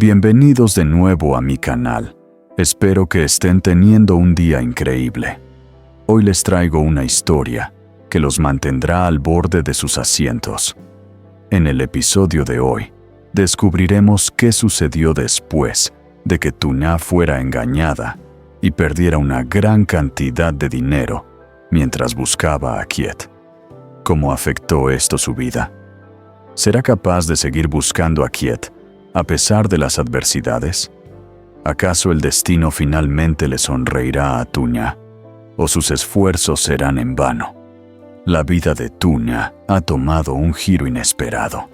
Bienvenidos de nuevo a mi canal. Espero que estén teniendo un día increíble. Hoy les traigo una historia que los mantendrá al borde de sus asientos. En el episodio de hoy, descubriremos qué sucedió después de que Tuna fuera engañada y perdiera una gran cantidad de dinero mientras buscaba a Kiet. ¿Cómo afectó esto su vida? ¿Será capaz de seguir buscando a Kiet a pesar de las adversidades? ¿Acaso el destino finalmente le sonreirá a Tuna o sus esfuerzos serán en vano? La vida de Tuna ha tomado un giro inesperado.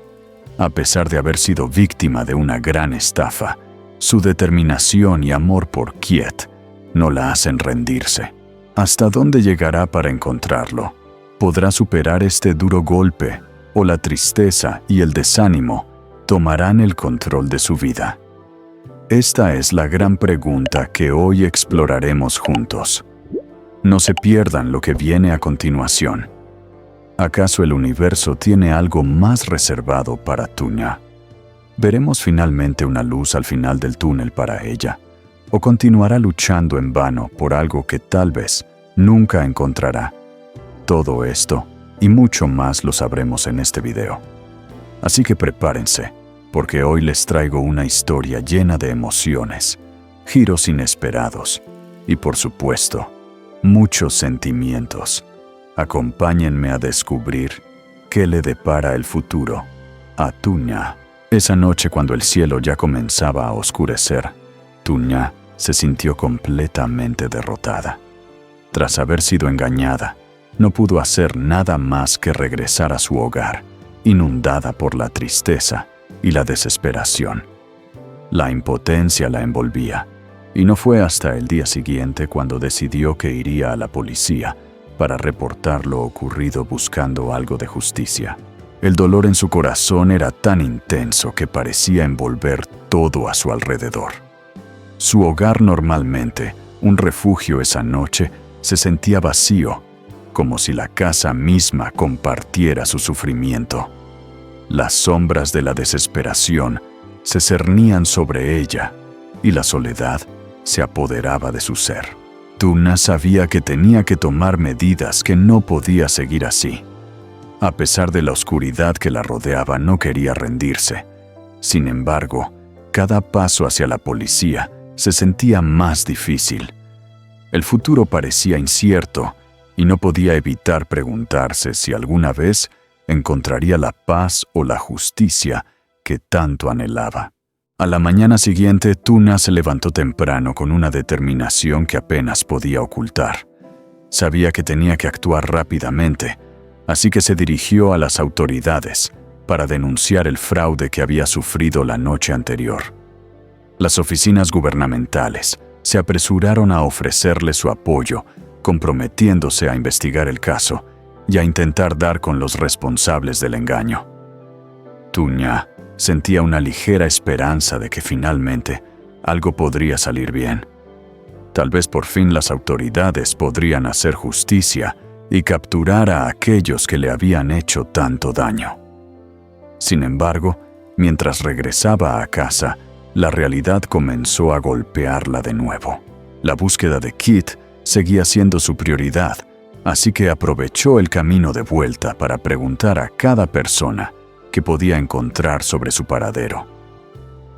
A pesar de haber sido víctima de una gran estafa, su determinación y amor por Kiet no la hacen rendirse. ¿Hasta dónde llegará para encontrarlo? ¿Podrá superar este duro golpe o la tristeza y el desánimo tomarán el control de su vida? Esta es la gran pregunta que hoy exploraremos juntos. No se pierdan lo que viene a continuación. ¿Acaso el universo tiene algo más reservado para Tuna? ¿Veremos finalmente una luz al final del túnel para ella? ¿O continuará luchando en vano por algo que tal vez nunca encontrará? Todo esto y mucho más lo sabremos en este video. Así que prepárense, porque hoy les traigo una historia llena de emociones, giros inesperados y, por supuesto, muchos sentimientos. Acompáñenme a descubrir qué le depara el futuro a Tuna. Esa noche, cuando el cielo ya comenzaba a oscurecer, Tuna se sintió completamente derrotada. Tras haber sido engañada, no pudo hacer nada más que regresar a su hogar, inundada por la tristeza y la desesperación. La impotencia la envolvía, y no fue hasta el día siguiente cuando decidió que iría a la policía para reportar lo ocurrido buscando algo de justicia. El dolor en su corazón era tan intenso que parecía envolver todo a su alrededor. Su hogar, normalmente un refugio, esa noche se sentía vacío, como si la casa misma compartiera su sufrimiento. Las sombras de la desesperación se cernían sobre ella y la soledad se apoderaba de su ser. Tuna sabía que tenía que tomar medidas, que no podía seguir así. A pesar de la oscuridad que la rodeaba, no quería rendirse. Sin embargo, cada paso hacia la policía se sentía más difícil. El futuro parecía incierto y no podía evitar preguntarse si alguna vez encontraría la paz o la justicia que tanto anhelaba. A la mañana siguiente, Tuna se levantó temprano con una determinación que apenas podía ocultar. Sabía que tenía que actuar rápidamente, así que se dirigió a las autoridades para denunciar el fraude que había sufrido la noche anterior. Las oficinas gubernamentales se apresuraron a ofrecerle su apoyo, comprometiéndose a investigar el caso y a intentar dar con los responsables del engaño. Tuna sentía una ligera esperanza de que finalmente algo podría salir bien. Tal vez por fin las autoridades podrían hacer justicia y capturar a aquellos que le habían hecho tanto daño. Sin embargo, mientras regresaba a casa, la realidad comenzó a golpearla de nuevo. La búsqueda de Kiet seguía siendo su prioridad, así que aprovechó el camino de vuelta para preguntar a cada persona que podía encontrar sobre su paradero.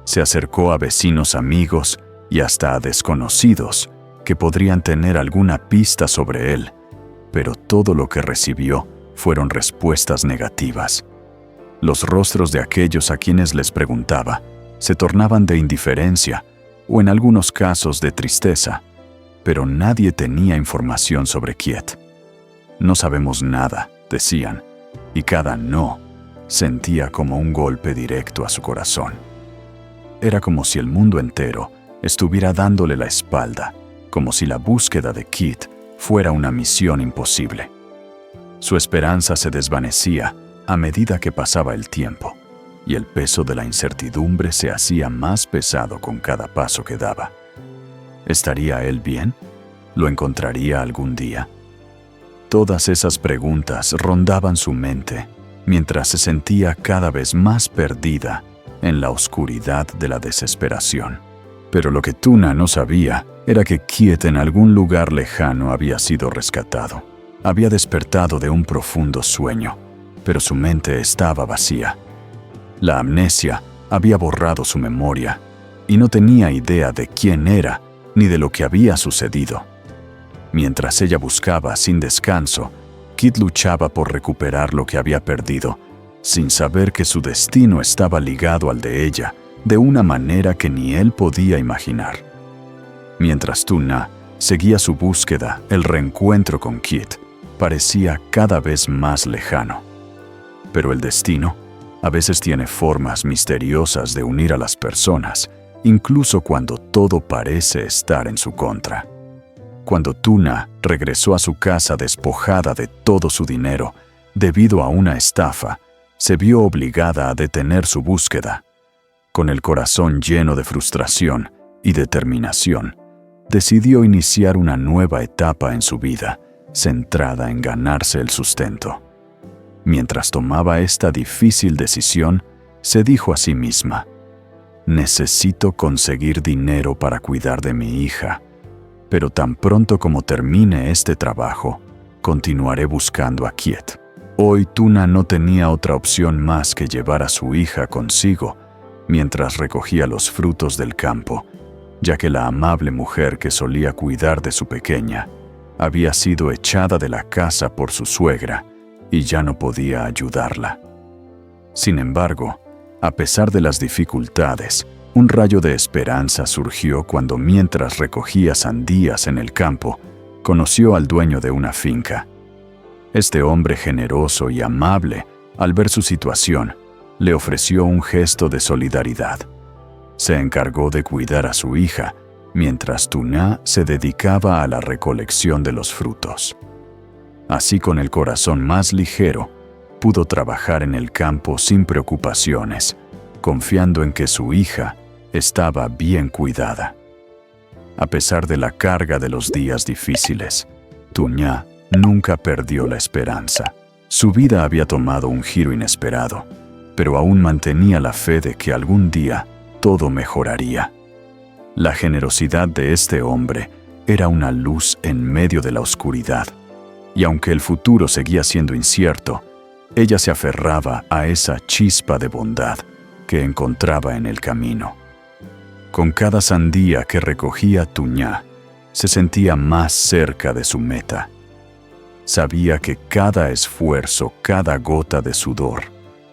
Se acercó a vecinos, amigos y hasta a desconocidos que podrían tener alguna pista sobre él, pero todo lo que recibió fueron respuestas negativas. Los rostros de aquellos a quienes les preguntaba se tornaban de indiferencia o en algunos casos de tristeza, pero nadie tenía información sobre Kiet. No sabemos nada, decían, y cada no sentía como un golpe directo a su corazón. Era como si el mundo entero estuviera dándole la espalda, como si la búsqueda de Kiet fuera una misión imposible. Su esperanza se desvanecía a medida que pasaba el tiempo, y el peso de la incertidumbre se hacía más pesado con cada paso que daba. ¿Estaría él bien? ¿Lo encontraría algún día? Todas esas preguntas rondaban su mente, mientras se sentía cada vez más perdida en la oscuridad de la desesperación. Pero lo que Tuna no sabía era que Kiet en algún lugar lejano había sido rescatado. Había despertado de un profundo sueño, pero su mente estaba vacía. La amnesia había borrado su memoria y no tenía idea de quién era ni de lo que había sucedido. Mientras ella buscaba sin descanso, Kit luchaba por recuperar lo que había perdido, sin saber que su destino estaba ligado al de ella de una manera que ni él podía imaginar. Mientras Tuna seguía su búsqueda, el reencuentro con Kit parecía cada vez más lejano. Pero el destino a veces tiene formas misteriosas de unir a las personas, incluso cuando todo parece estar en su contra. Cuando Tuna regresó a su casa despojada de todo su dinero debido a una estafa, se vio obligada a detener su búsqueda. Con el corazón lleno de frustración y determinación, decidió iniciar una nueva etapa en su vida, centrada en ganarse el sustento. Mientras tomaba esta difícil decisión, se dijo a sí misma: necesito conseguir dinero para cuidar de mi hija, pero tan pronto como termine este trabajo, continuaré buscando a Kiet. Hoy Tuna no tenía otra opción más que llevar a su hija consigo mientras recogía los frutos del campo, ya que la amable mujer que solía cuidar de su pequeña había sido echada de la casa por su suegra y ya no podía ayudarla. Sin embargo, a pesar de las dificultades, un rayo de esperanza surgió cuando, mientras recogía sandías en el campo, conoció al dueño de una finca. Este hombre generoso y amable, al ver su situación, le ofreció un gesto de solidaridad. Se encargó de cuidar a su hija, mientras Tuna se dedicaba a la recolección de los frutos. Así, con el corazón más ligero, pudo trabajar en el campo sin preocupaciones, confiando en que su hija estaba bien cuidada. A pesar de la carga de los días difíciles, Tuna nunca perdió la esperanza. Su vida había tomado un giro inesperado, pero aún mantenía la fe de que algún día todo mejoraría. La generosidad de este hombre era una luz en medio de la oscuridad, y aunque el futuro seguía siendo incierto, ella se aferraba a esa chispa de bondad que encontraba en el camino. Con cada sandía que recogía Tuna, se sentía más cerca de su meta. Sabía que cada esfuerzo, cada gota de sudor,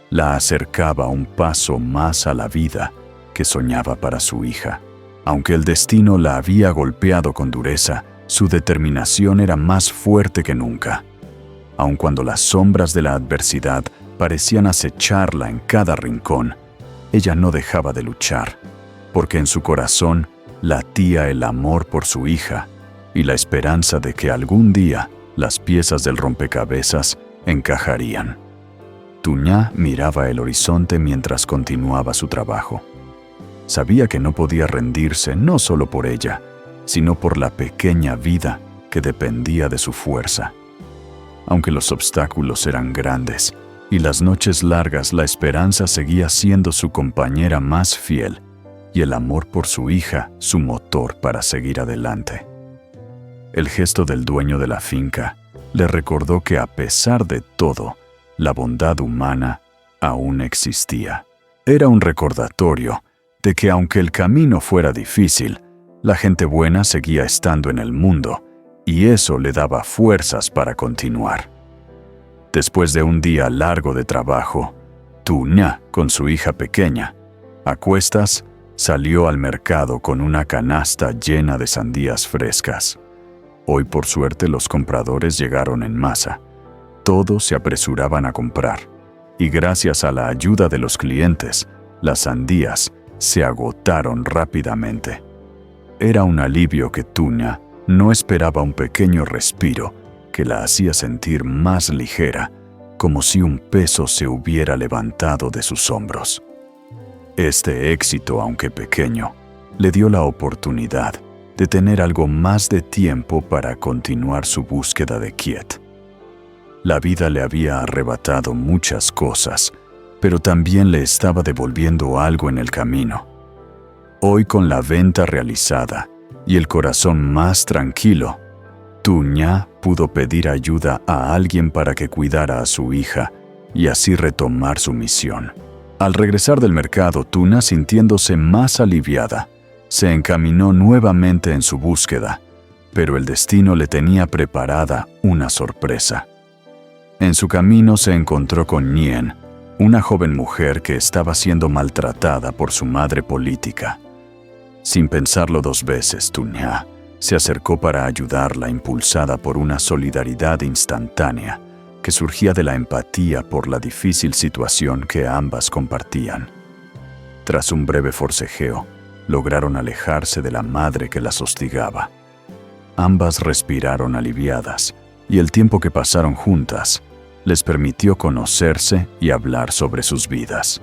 la acercaba un paso más a la vida que soñaba para su hija. Aunque el destino la había golpeado con dureza, su determinación era más fuerte que nunca. Aun cuando las sombras de la adversidad parecían acecharla en cada rincón, ella no dejaba de luchar, porque en su corazón latía el amor por su hija y la esperanza de que algún día las piezas del rompecabezas encajarían. Tuna miraba el horizonte mientras continuaba su trabajo. Sabía que no podía rendirse, no solo por ella, sino por la pequeña vida que dependía de su fuerza. Aunque los obstáculos eran grandes y las noches largas, la esperanza seguía siendo su compañera más fiel y el amor por su hija su motor para seguir adelante. El gesto del dueño de la finca le recordó que, a pesar de todo, la bondad humana aún existía. Era un recordatorio de que, aunque el camino fuera difícil, la gente buena seguía estando en el mundo, y eso le daba fuerzas para continuar. Después de un día largo de trabajo, Tuna, con su hija pequeña, a cuestas, salió al mercado con una canasta llena de sandías frescas. Hoy, por suerte, los compradores llegaron en masa. Todos se apresuraban a comprar, y gracias a la ayuda de los clientes, las sandías se agotaron rápidamente. Era un alivio que Tuna no esperaba, un pequeño respiro que la hacía sentir más ligera, como si un peso se hubiera levantado de sus hombros. Este éxito, aunque pequeño, le dio la oportunidad de tener algo más de tiempo para continuar su búsqueda de Kiet. La vida le había arrebatado muchas cosas, pero también le estaba devolviendo algo en el camino. Hoy, con la venta realizada y el corazón más tranquilo, Tu Nha pudo pedir ayuda a alguien para que cuidara a su hija y así retomar su misión. Al regresar del mercado, Tuna, sintiéndose más aliviada, se encaminó nuevamente en su búsqueda, pero el destino le tenía preparada una sorpresa. En su camino se encontró con Nghien, una joven mujer que estaba siendo maltratada por su madre política. Sin pensarlo dos veces, Tu Nha se acercó para ayudarla, impulsada por una solidaridad instantánea que surgía de la empatía por la difícil situación que ambas compartían. Tras un breve forcejeo, lograron alejarse de la madre que las hostigaba. Ambas respiraron aliviadas, y el tiempo que pasaron juntas les permitió conocerse y hablar sobre sus vidas.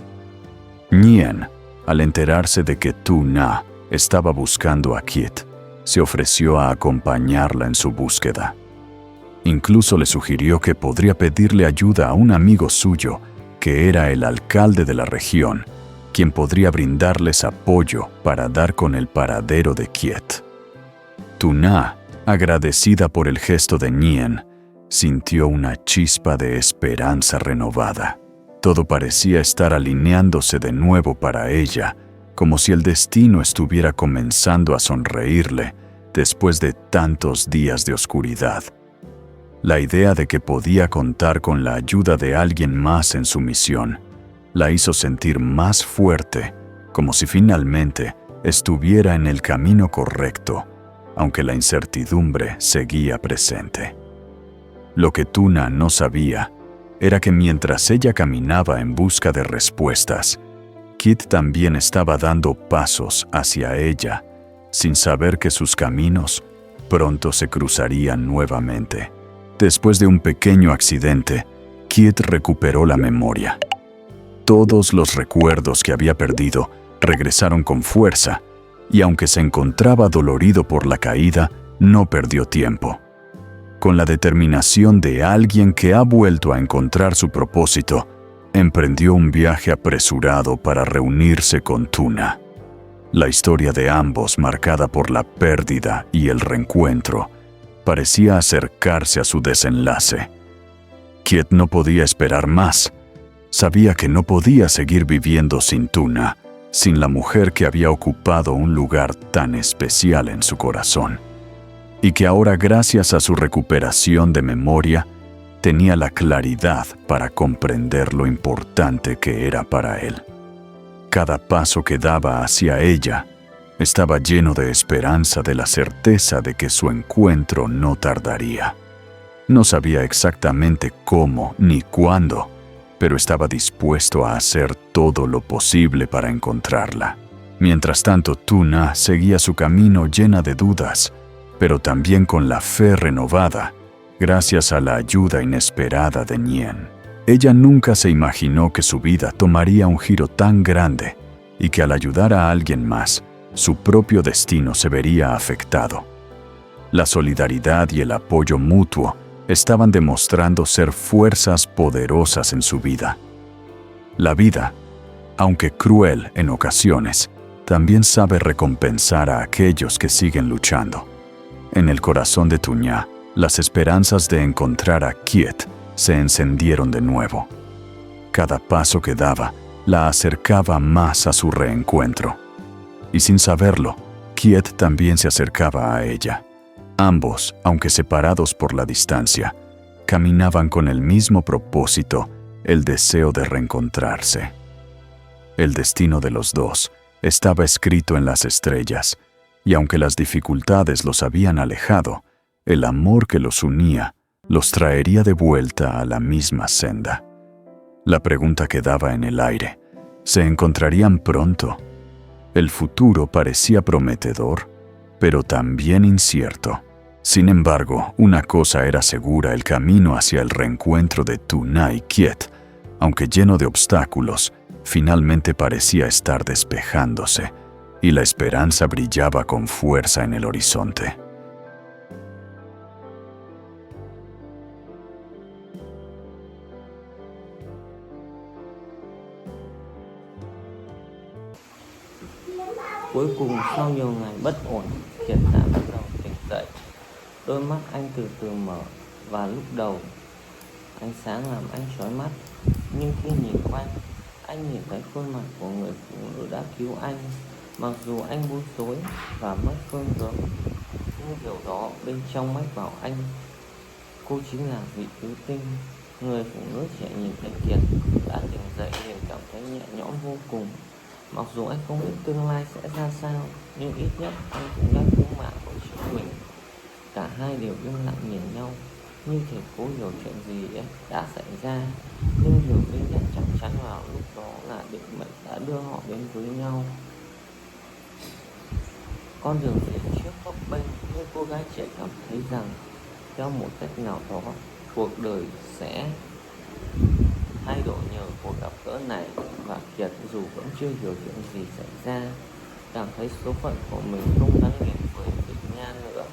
Nghien, al enterarse de que Tu Nha estaba buscando a Khiet, se ofreció a acompañarla en su búsqueda. Incluso le sugirió que podría pedirle ayuda a un amigo suyo, que era el alcalde de la región, quien podría brindarles apoyo para dar con el paradero de Khiet. Tu Nha, agradecida por el gesto de Nghien, sintió una chispa de esperanza renovada. Todo parecía estar alineándose de nuevo para ella, como si el destino estuviera comenzando a sonreírle después de tantos días de oscuridad. La idea de que podía contar con la ayuda de alguien más en su misión la hizo sentir más fuerte, como si finalmente estuviera en el camino correcto, aunque la incertidumbre seguía presente. Lo que Tuna no sabía era que mientras ella caminaba en busca de respuestas, Khiet también estaba dando pasos hacia ella, sin saber que sus caminos pronto se cruzarían nuevamente. Después de un pequeño accidente, Khiet recuperó la memoria. Todos los recuerdos que había perdido regresaron con fuerza, y aunque se encontraba dolorido por la caída, no perdió tiempo. Con la determinación de alguien que ha vuelto a encontrar su propósito, emprendió un viaje apresurado para reunirse con Tuna. La historia de ambos, marcada por la pérdida y el reencuentro, parecía acercarse a su desenlace. Khiet no podía esperar más. Sabía que no podía seguir viviendo sin Tuna, sin la mujer que había ocupado un lugar tan especial en su corazón, y que ahora, gracias a su recuperación de memoria, tenía la claridad para comprender lo importante que era para él. Cada paso que daba hacia ella estaba lleno de esperanza, de la certeza de que su encuentro no tardaría. No sabía exactamente cómo ni cuándo, pero estaba dispuesto a hacer todo lo posible para encontrarla. Mientras tanto, Tuna seguía su camino llena de dudas, pero también con la fe renovada, gracias a la ayuda inesperada de Nghien. Ella nunca se imaginó que su vida tomaría un giro tan grande y que al ayudar a alguien más, su propio destino se vería afectado. La solidaridad y el apoyo mutuo estaban demostrando ser fuerzas poderosas en su vida. La vida, aunque cruel en ocasiones, también sabe recompensar a aquellos que siguen luchando. En el corazón de Tu Nha, las esperanzas de encontrar a Khiet se encendieron de nuevo. Cada paso que daba la acercaba más a su reencuentro. Y sin saberlo, Khiet también se acercaba a ella. Ambos, aunque separados por la distancia, caminaban con el mismo propósito, el deseo de reencontrarse. El destino de los dos estaba escrito en las estrellas, y aunque las dificultades los habían alejado, el amor que los unía los traería de vuelta a la misma senda. La pregunta quedaba en el aire: ¿se encontrarían pronto? El futuro parecía prometedor, pero también incierto. Sin embargo, una cosa era segura: el camino hacia el reencuentro de Tuna y Khiet, aunque lleno de obstáculos, finalmente parecía estar despejándose, y la esperanza brillaba con fuerza en el horizonte. Cuối cùng sau nhiều ngày bất ổn, Kiệt đã bắt đầu tỉnh dậy. Đôi mắt anh từ từ mở, và lúc đầu ánh sáng làm anh chói mắt. Nhưng khi nhìn quanh, anh nhìn thấy khuôn mặt của người phụ nữ đã cứu anh. Mặc dù anh bối rối và mất phương hướng, nhưng điều đó bên trong mách bảo anh cô chính là vị cứu tinh. Người phụ nữ trẻ nhìn thấy Kiệt đã tỉnh dậy liền cảm thấy nhẹ nhõm vô cùng. Mặc dù anh không biết tương lai sẽ ra sao, nhưng ít nhất anh cũng đã cứu mạng của chính mình. Cả hai đều im lặng nhìn nhau, như thể cố hiểu chuyện gì đã xảy ra. Nhưng điều duy nhất chắc chắn vào lúc đó là định mệnh đã đưa họ đến với nhau. Con đường phía trước bấp bênh, nhưng cô gái trẻ cảm thấy rằng theo một cách nào đó, cuộc đời sẽ thay đổi nhờ cuộc gặp gỡ này. Và Kiệt dù vẫn chưa hiểu chuyện gì xảy ra, cảm thấy số phận của mình không gắn liền với Vịnh Nha nữa,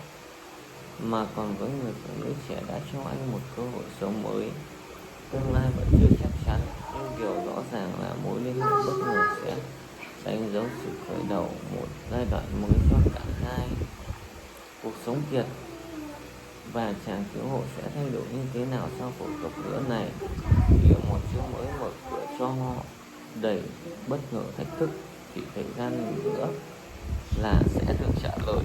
mà còn với người phụ nữ trẻ đã cho anh một cơ hội sống mới. Tương lai vẫn chưa chắc chắn, nhưng điều rõ ràng là mối liên hệ bất ngờ sẽ đánh dấu sự khởi đầu một giai đoạn mới cho cả hai. Cuộc sống Kiệt và chàng cứu hộ sẽ thay đổi như thế nào sau cuộc gặp gỡ này? Liệu một chương mới mở cửa cho họ đầy bất ngờ thách thức, thì thời gian nữa là sẽ được trả lời.